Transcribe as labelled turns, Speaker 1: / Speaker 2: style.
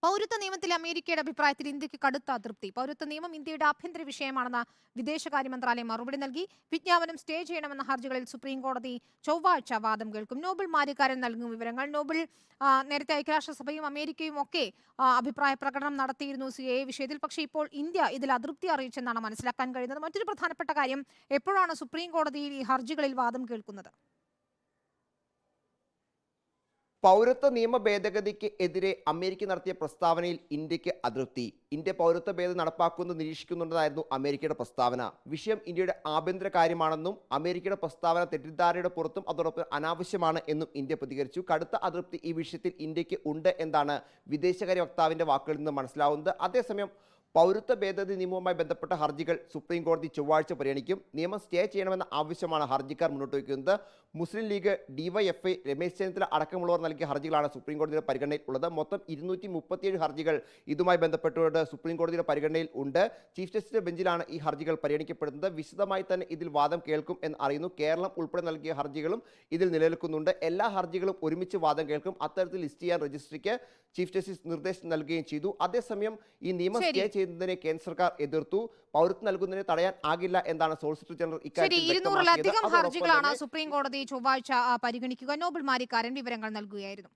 Speaker 1: പൗരത്വ നിയമത്തിലെ അമേരിക്കയുടെ അഭിപ്രായത്തിൽ ഇന്ത്യക്ക് കടുത്ത അതൃപ്തി. പൗരത്വ നിയമം ഇന്ത്യയുടെ ആഭ്യന്തര വിഷയമാണെന്ന് വിദേശകാര്യ മന്ത്രാലയം മറുപടി നൽകി. വിജ്ഞാപനം സ്റ്റേ ചെയ്യണമെന്ന ഹർജികളിൽ സുപ്രീം കോടതി ചൊവ്വാഴ്ച വാദം കേൾക്കും. നോബൽ മാരിക്കാരൻ നൽകും വിവരങ്ങൾ. നോബൽ, നേരത്തെ ഐക്യരാഷ്ട്രസഭയും അമേരിക്കയും ഒക്കെ അഭിപ്രായ പ്രകടനം നടത്തിയിരുന്നു CAA വിഷയത്തിൽ. പക്ഷേ ഇപ്പോൾ ഇന്ത്യ ഇതിൽ അതൃപ്തി അറിയിച്ചെന്നാണ് മനസ്സിലാക്കാൻ കഴിയുന്നത്. മറ്റൊരു പ്രധാനപ്പെട്ട കാര്യം, എപ്പോഴാണ് സുപ്രീം കോടതിയിൽ ഈ ഹർജികളിൽ വാദം കേൾക്കുന്നത്?
Speaker 2: പൗരത്വ നിയമ ഭേദഗതിക്ക് എതിരെ അമേരിക്ക നടത്തിയ പ്രസ്താവനയിൽ ഇന്ത്യക്ക് അതൃപ്തി. ഇന്ത്യ പൗരത്വ ഭേദം നടപ്പാക്കുന്നത് നിരീക്ഷിക്കുന്നുണ്ടെന്നായിരുന്നു അമേരിക്കയുടെ പ്രസ്താവന. വിഷയം ഇന്ത്യയുടെ ആഭ്യന്തര കാര്യമാണെന്നും അമേരിക്കയുടെ പ്രസ്താവന തെറ്റിദ്ധാരയുടെ പുറത്തും അതോടൊപ്പം അനാവശ്യമാണ് എന്നും ഇന്ത്യ പ്രതികരിച്ചു. കടുത്ത അതൃപ്തി ഈ വിഷയത്തിൽ ഇന്ത്യക്ക് ഉണ്ട് എന്നാണ് വിദേശകാര്യ വക്താവിന്റെ വാക്കുകളിൽ നിന്ന് മനസ്സിലാവുന്നത്. അതേസമയം പൗരത്വ ഭേദഗതി നിയമവുമായി ബന്ധപ്പെട്ട ഹർജികൾ സുപ്രീം കോടതി ചൊവ്വാഴ്ച പരിഗണിക്കും. നിയമം സ്റ്റേ ചെയ്യണമെന്ന ആവശ്യമാണ് ഹർജിക്കാർ മുന്നോട്ട് വയ്ക്കുന്നത്. മുസ്ലിം ലീഗ്, DYFI, രമേശ് ചെന്നിത്തല അടക്കമുള്ളവർ നൽകിയ ഹർജികളാണ് സുപ്രീം കോടതിയുടെ പരിഗണനയിൽ ഉള്ളത്. മൊത്തം 237 ഹർജികൾ ഇതുമായി ബന്ധപ്പെട്ടുകൊണ്ട് സുപ്രീം കോടതിയുടെ പരിഗണനയിൽ ഉണ്ട്. ചീഫ് ജസ്റ്റിസിന്റെ ബെഞ്ചിലാണ് ഈ ഹർജികൾ പരിഗണിക്കപ്പെടുന്നത്. വിശദമായി തന്നെ ഇതിൽ വാദം കേൾക്കും എന്ന് അറിയുന്നു. കേരളം ഉൾപ്പെടെ നൽകിയ ഹർജികളും ഇതിൽ നിലനിൽക്കുന്നുണ്ട്. എല്ലാ ഹർജികളും ഒരുമിച്ച് വാദം കേൾക്കും. അത്തരത്തിൽ ലിസ്റ്റ് ചെയ്യാൻ രജിസ്ട്രിക്ക് ചീഫ് ജസ്റ്റിസ് നിർദ്ദേശം നൽകുകയും ചെയ്തു. അതേസമയം ഈ നിയമം സ്റ്റേ ചെയ്യുന്നതിനെ കേന്ദ്ര സർക്കാർ എതിർത്തു. പൗരത്വം നൽകുന്നതിനെ തടയാൻ ആകില്ല എന്നാണ് സോളിസിറ്റർ ജനറൽ ഇക്കാര്യത്തിൽ വ്യക്തമാക്കിയത്.
Speaker 1: 200-ലധികം ഹർജികളാണ് സുപ്രീം കോടതി ചൊവ്വാഴ്ച പരിഗണിക്കുക. നോബൽ മാരിക്കാരൻ വിവരങ്ങൾ നൽകുകയായിരുന്നു.